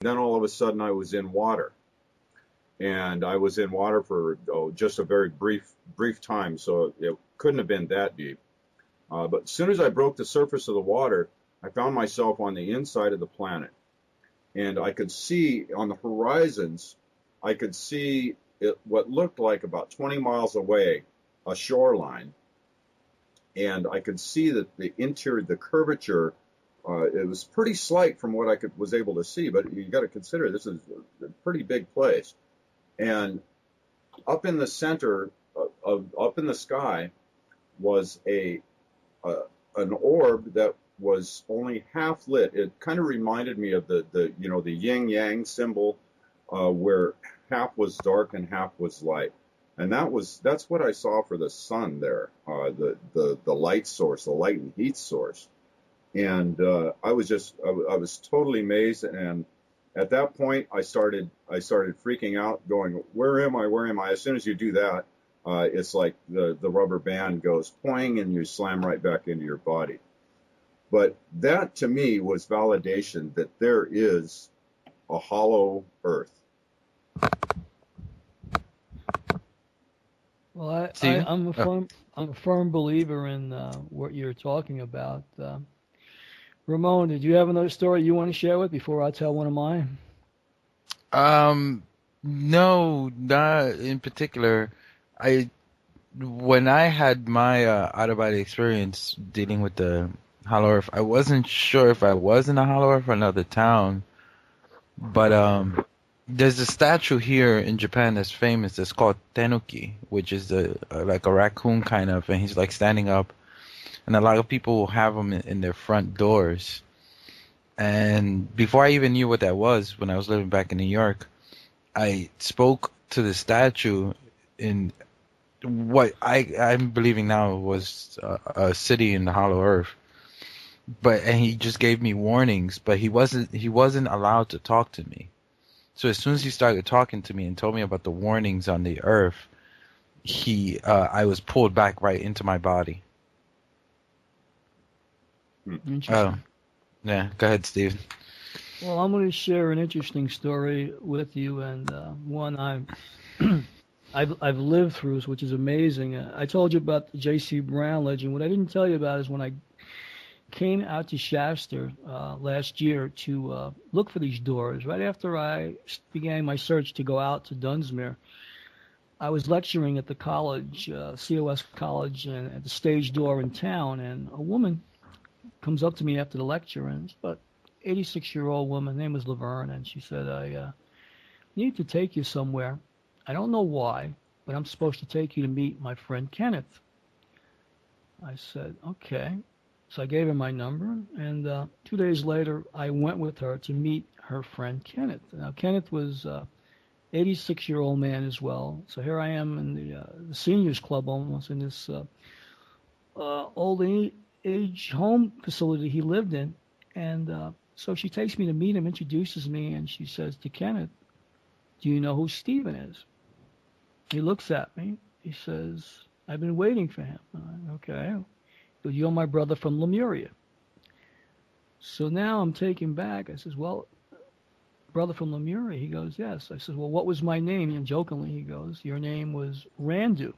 Then all of a sudden I was in water, and I was in water for just a very brief time, so it couldn't have been that deep. But as soon as I broke the surface of the water, I found myself on the inside of the planet, and I could see on the horizons, I could see what looked like about 20 miles away a shoreline, and I could see that the interior, the curvature, it was pretty slight from what was able to see. But you got to consider this is a pretty big place, and up in the center up in the sky was uh, an orb that was only half lit. It kind of reminded me of the yin yang symbol, where half was dark and half was light. And that's what I saw for the sun there, the light source, the light and heat source. And I was totally amazed. And at that point, I started freaking out, going, "Where am I? Where am I?" As soon as you do that, it's like the rubber band goes poing, and you slam right back into your body. But that to me was validation that there is a hollow Earth. Well, Steven? Oh. I'm a firm believer in what you're talking about. Ramon, did you have another story you want to share with before I tell one of mine? Um, no, not in particular. I When I had my out of body experience dealing with the Hollow Earth, I wasn't sure if I was in a Hollow Earth or another town. But there's a statue here in Japan that's famous. It's called Tenuki, which is like a raccoon kind of, and he's like standing up. And a lot of people have him in their front doors. And before I even knew what that was, when I was living back in New York, I spoke to the statue in what I'm believing now was a city in the Hollow Earth. And he just gave me warnings, but he wasn't allowed to talk to me. So as soon as he started talking to me and told me about the warnings on the Earth, I was pulled back right into my body. Hmm. Oh, Interesting. yeah. Go ahead, Steve. Well, I'm going to share an interesting story with you, and one I've lived through, which is amazing. I told you about the J.C. Brown legend. What I didn't tell you about is when I came out to Shasta last year to look for these doors. Right after I began my search to go out to Dunsmuir, I was lecturing at the college, COS College, and at the stage door in town, and a woman comes up to me after the lecture, and it's about 86-year-old woman. Her name was Laverne, and she said, "I need to take you somewhere. I don't know why, but I'm supposed to take you to meet my friend Kenneth." I said, "Okay." So I gave her my number, and 2 days later, I went with her to meet her friend Kenneth. Now, Kenneth was 86-year-old man as well. So here I am in the seniors club, almost in this old age home facility he lived in. And so she takes me to meet him, introduces me, and she says to Kenneth, "Do you know who Stephen is?" He looks at me. He says, "I've been waiting for him." Okay. But "You're my brother from Lemuria." So now I'm taken back. I says, "Well, brother from Lemuria?" He goes, "Yes." I says, "Well, what was my name?" And jokingly, he goes, "Your name was Randu."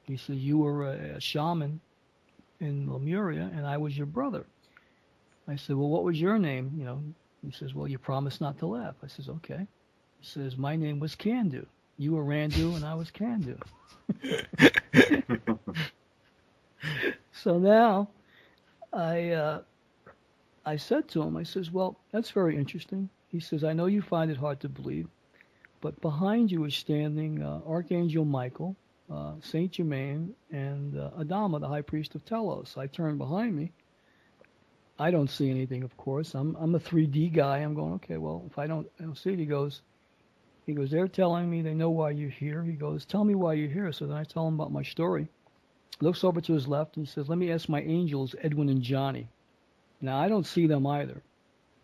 He says, "You were a shaman in Lemuria, and I was your brother." I said, "Well, what was your name?" He says, "Well, you promised not to laugh." I says, "Okay." He says, "My name was Kandu. You were Randu, and I was Kandu." So now I uh, I said to him, I says, "Well, that's very interesting." He says, "I know you find it hard to believe, but behind you is standing Archangel Michael, Saint Germain, and Adama, the High Priest of Telos." I turn behind me. I don't see anything, of course. I'm a 3D guy. I'm going, okay, well, if I don't see it. He goes, "They're telling me they know why you're here." He goes, "Tell me why you're here." So then I tell him about my story. He looks over to his left and he says, "Let me ask my angels, Edwin and Johnny." Now I don't see them either.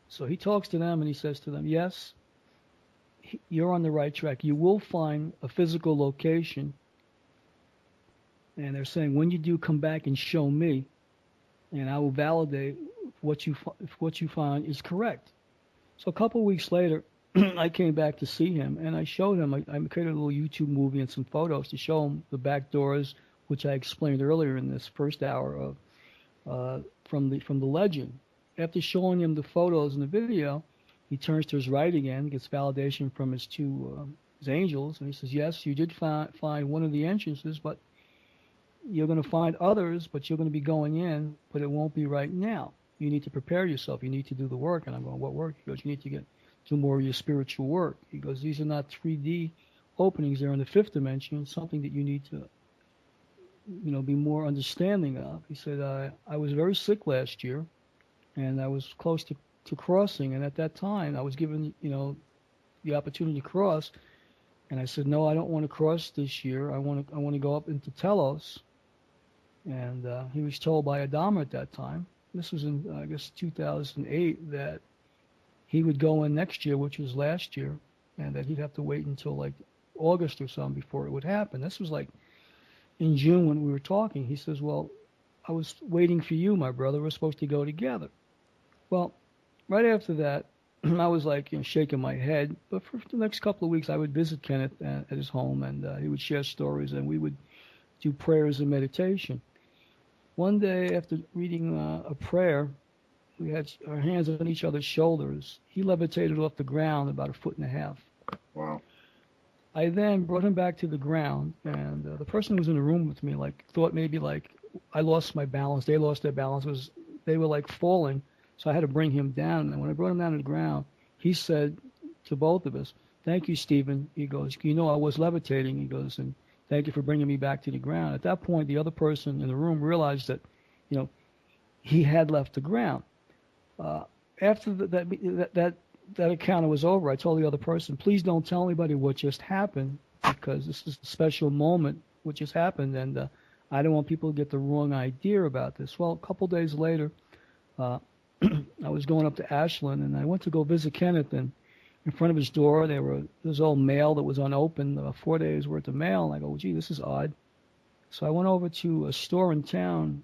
So he talks to them and he says to them, "Yes, you're on the right track. You will find a physical location." And they're saying, "When you do, come back and show me, and I will validate if what you find is correct." So a couple of weeks later, I came back to see him, and I showed him. I created a little YouTube movie and some photos to show him the back doors, which I explained earlier in this first hour of from the legend. After showing him the photos and the video, he turns to his right again, gets validation from his two his angels, and he says, "Yes, you did find one of the entrances, but you're going to find others, but you're going to be going in, but it won't be right now. You need to prepare yourself. You need to do the work." And I'm going, "What work?" He goes, "You need to do more of your spiritual work." He goes, "These are not 3D openings. They're in the fifth dimension, something that you need to, be more understanding of." He said, I was very sick last year, and I was close to crossing. And at that time, I was given, the opportunity to cross. And I said, "No, I don't want to cross this year. I want to go up into Telos." And he was told by Adama at that time, this was in, I guess, 2008, that he would go in next year, which was last year, and that he'd have to wait until like August or something before it would happen. This was like in June when we were talking. He says, "Well, I was waiting for you, my brother. We're supposed to go together." Well, right after that, I was like, shaking my head. But for the next couple of weeks, I would visit Kenneth at his home, and he would share stories, and we would do prayers and meditation. One day, after reading a prayer, we had our hands on each other's shoulders. He levitated off the ground about 1.5 feet. Wow. I then brought him back to the ground, and the person who was in the room with me thought maybe I lost my balance. They lost their balance. They were like falling, so I had to bring him down. And when I brought him down to the ground, he said to both of us, "Thank you, Stephen." He goes, "I was levitating." He goes, "And thank you for bringing me back to the ground." At that point, the other person in the room realized that, he had left the ground. After that encounter was over, I told the other person, "Please don't tell anybody what just happened, because this is a special moment what just happened, and I don't want people to get the wrong idea about this." Well, a couple days later, I was going up to Ashland, and I went to go visit Kenneth, and in front of his door, there was old mail that was unopened, 4 days worth of mail, and I go, "Gee, this is odd." So I went over to a store in town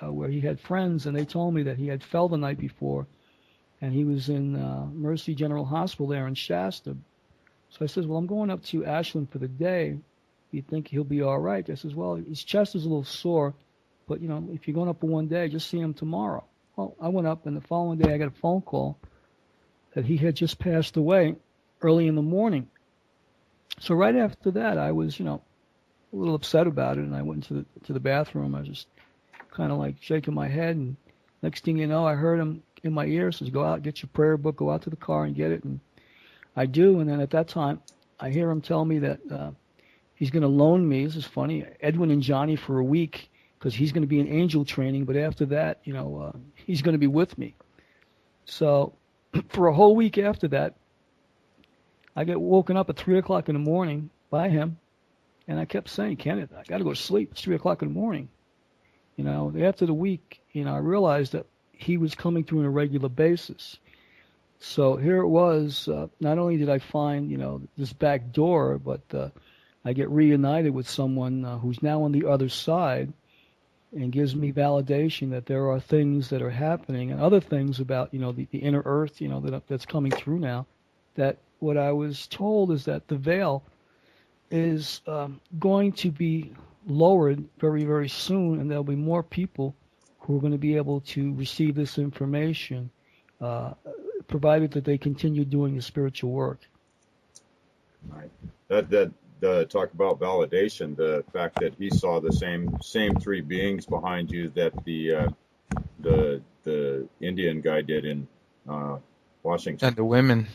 where he had friends, and they told me that he had fell the night before, and he was in Mercy General Hospital there in Shasta. So I says, "Well, I'm going up to Ashland for the day. You think he'll be all right?" I says, "Well, his chest is a little sore, but, if you're going up for one day, just see him tomorrow." Well, I went up, and the following day I got a phone call that he had just passed away early in the morning. So right after that, I was, a little upset about it, and I went to the bathroom. I was just kind of like shaking my head, and next thing you know, I heard him in my ear, says, "Go out, get your prayer book, go out to the car and get it." And I do, and then at that time, I hear him tell me that he's going to loan me, this is funny, Edwin and Johnny for a week, because he's going to be in angel training, but after that, he's going to be with me. So for a whole week after that, I get woken up at 3 o'clock in the morning by him, and I kept saying, "Kenneth, I got to go to sleep. It's 3 o'clock in the morning." After the week, I realized that he was coming through on a regular basis. So here it was. Not only did I find, this back door, but I get reunited with someone who's now on the other side, and gives me validation that there are things that are happening and other things about, the inner earth, that's coming through now. That what I was told is that the veil is going to be lowered very, very soon, and there'll be more people who are going to be able to receive this information, provided that they continue doing the spiritual work. Right. That talk about validation. The fact that he saw the same three beings behind you that the Indian guy did in Washington. And the women.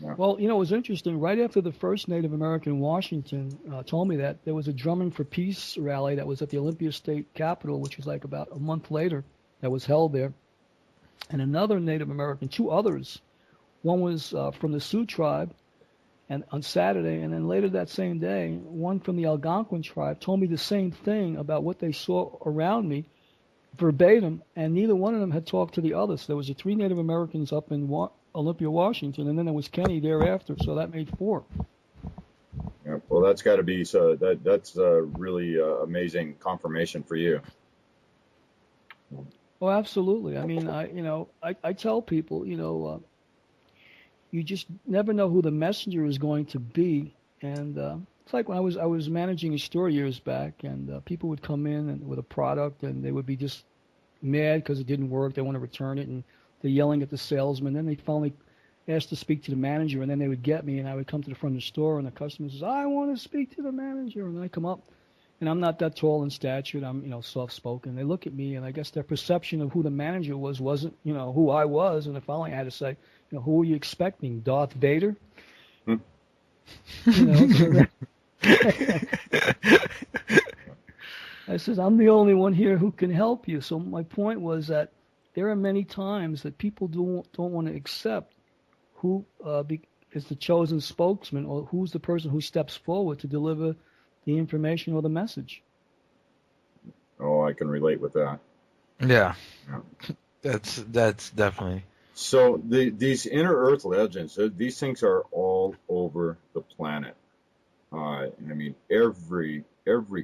Yeah. Well, it was interesting. Right after the first Native American in Washington told me that, there was a Drumming for Peace rally that was at the Olympia State Capitol, which was like about a month later, that was held there. And another Native American, two others, one was from the Sioux tribe, and on Saturday, and then later that same day, one from the Algonquin tribe told me the same thing about what they saw around me, verbatim, and neither one of them had talked to the others. So there was the 3 Native Americans up in Olympia, Washington, and then there was Kenny thereafter, so that made 4. Yeah, well, that's got to be so. That's really amazing confirmation for you. Oh, absolutely. I mean, I tell people, you just never know who the messenger is going to be. And it's like when I was managing a store years back, and people would come in and with a product, and they would be just mad because it didn't work. They want to return it, and they're yelling at the salesman. Then they finally asked to speak to the manager, and then they would get me, and I would come to the front of the store, and the customer says, "I want to speak to the manager," and I come up, and I'm not that tall in stature. I'm, soft-spoken. They look at me, and I guess their perception of who the manager wasn't, who I was. And the following, I had to say, who are you expecting, Darth Vader? Hmm. I said, I'm the only one here who can help you. So my point was that there are many times that people don't want to accept who is the chosen spokesman, or who's the person who steps forward to deliver the information or the message. Oh, I can relate with that. Yeah. Yeah. That's definitely. So these inner Earth legends, these things are all over the planet. I mean, every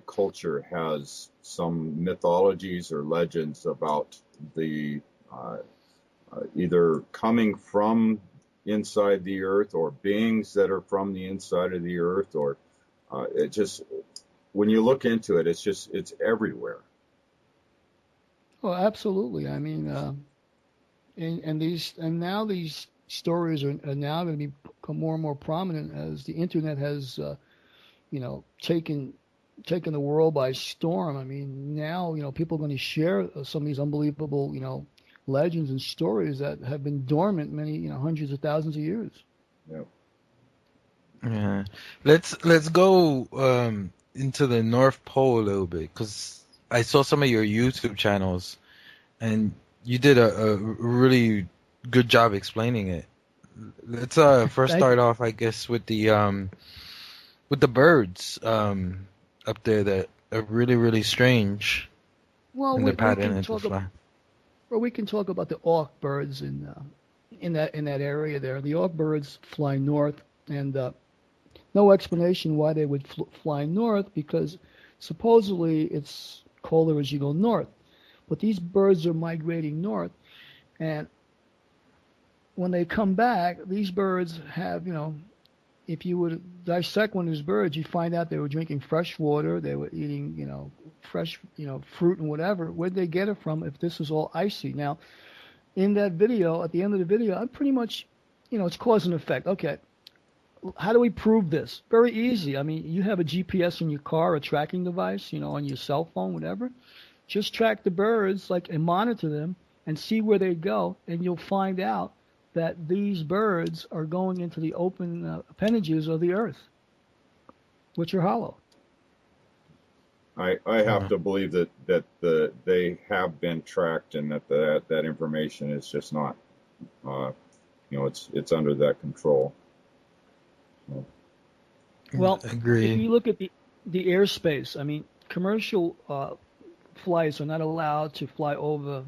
culture has some mythologies or legends about the either coming from inside the Earth, or beings that are from the inside of the Earth, or it just, when you look into it, it's everywhere. Oh, absolutely. I mean, and now these stories are now going to become more and more prominent as the internet has, taken the world by storm. I mean, now people are going to share some of these unbelievable legends and stories that have been dormant many hundreds of thousands of years. Yeah. Yeah. Let's go into the North Pole a little bit, because I saw some of your YouTube channels, and you did a really good job explaining it. Let's first start off, I guess, with the birds up there that are really, really strange in the pattern and the fly. Well, we can talk about the auk birds in that area there. The auk birds fly north, and no explanation why they would fly north, because supposedly it's colder as you go north. But these birds are migrating north, and when they come back, these birds have, if you would dissect one of these birds, you'd find out they were drinking fresh water, they were eating, fresh, fruit and whatever. Where'd they get it from if this is all icy? Now, in that video, at the end of the video, I'm pretty much, it's cause and effect. Okay, how do we prove this? Very easy. I mean, you have a GPS in your car, a tracking device, on your cell phone, whatever. Just track the birds, and monitor them and see where they go, and you'll find out that these birds are going into the open appendages of the earth, which are hollow. I have to believe that they have been tracked, and that information is just not, it's under that control. So. Well, Agreed. If you look at the airspace, I mean, commercial flights are not allowed to fly over,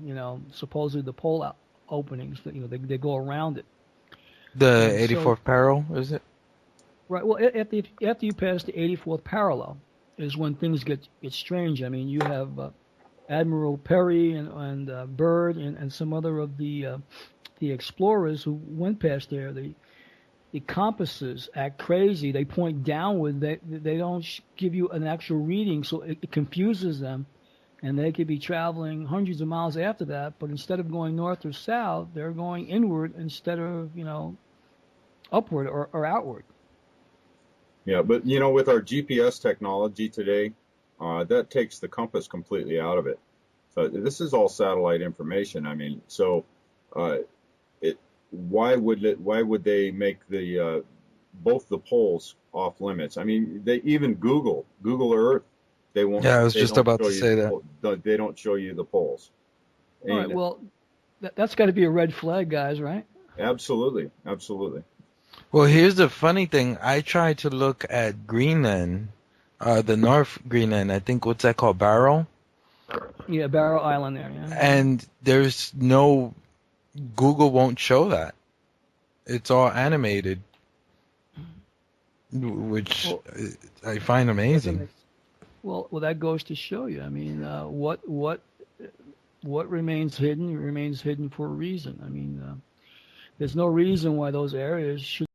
supposedly the pole openings. That they go around it. The 84th parallel, is it? Right. Well, after you pass the 84th parallel is when things get strange. I mean, you have Admiral Perry and Byrd and some other of the explorers who went past there. The compasses act crazy. They point downward. They don't give you an actual reading, so it confuses them. And they could be traveling hundreds of miles after that, but instead of going north or south, they're going inward instead of, upward or outward. Yeah, but with our GPS technology today, that takes the compass completely out of it. So this is all satellite information. I mean, so why would they make the both the poles off limits? I mean, they even Google Earth. They won't. Yeah, I was just about to say that. They don't show you the poles. All right. Well, that's got to be a red flag, guys, right? Absolutely. Well, here's the funny thing. I tried to look at Greenland, the North Greenland. I think, what's that called? Barrow? Yeah, Barrow Island there. Yeah. And there's no, Google won't show that. It's all animated, which I find amazing. Well, that goes to show you. I mean, what remains hidden remains hidden for a reason. I mean, there's no reason why those areas should